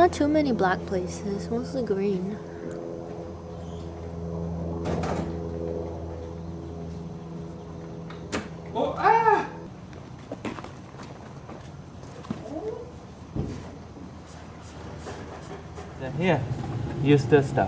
Not too many black places, mostly green. Oh, ah! Then here, use this stuff.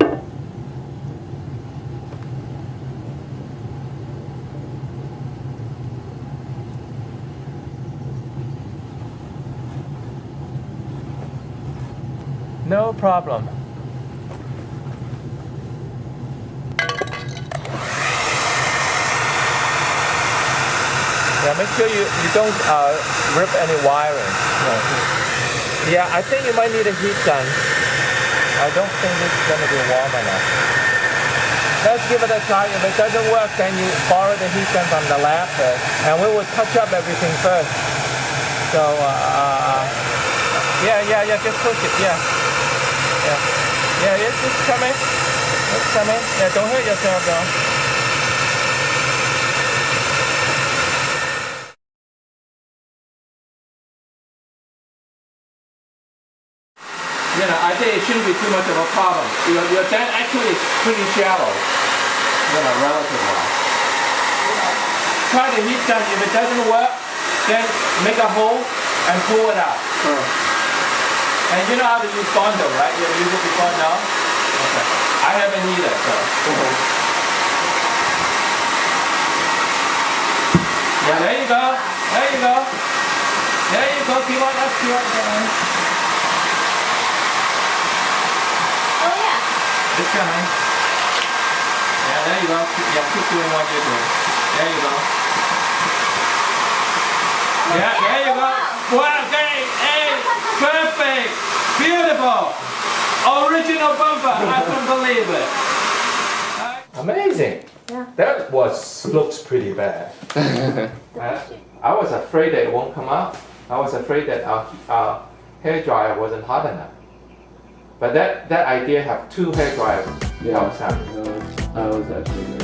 No problem. Yeah, make sure you don't rip any wiring. Yeah, I think you might need a heat gun. I don't think this is going to be warm enough. Let's give it a try. If it doesn't work, then you borrow the heat gun from the lab first, and we will touch up everything first. So, yeah, just push it, yeah, it's coming. It's coming. Yeah, don't hurt yourself though. You know, I think it shouldn't be too much of a problem. Your dent actually is pretty shallow, you know, relative-wise. Try the heat gun. If it doesn't work, then make a hole and pull it out. And you know how to use bundle, right? You've used it before now? Okay. I haven't either, so. Yeah, there you go. There you go. There you go. Keep on up, keep on going. Oh yeah. It's coming. Yeah, there you go. Keep doing what you're doing. There you go. Yeah, there you go. Wow, great. Hey, perfect. Beautiful. Original bumper. I can't believe it. Amazing. Yeah. That looks pretty bad. I was afraid that it won't come out. I was afraid that our hair dryer wasn't hot enough. But that idea have two hair dryers. Yeah, I was actually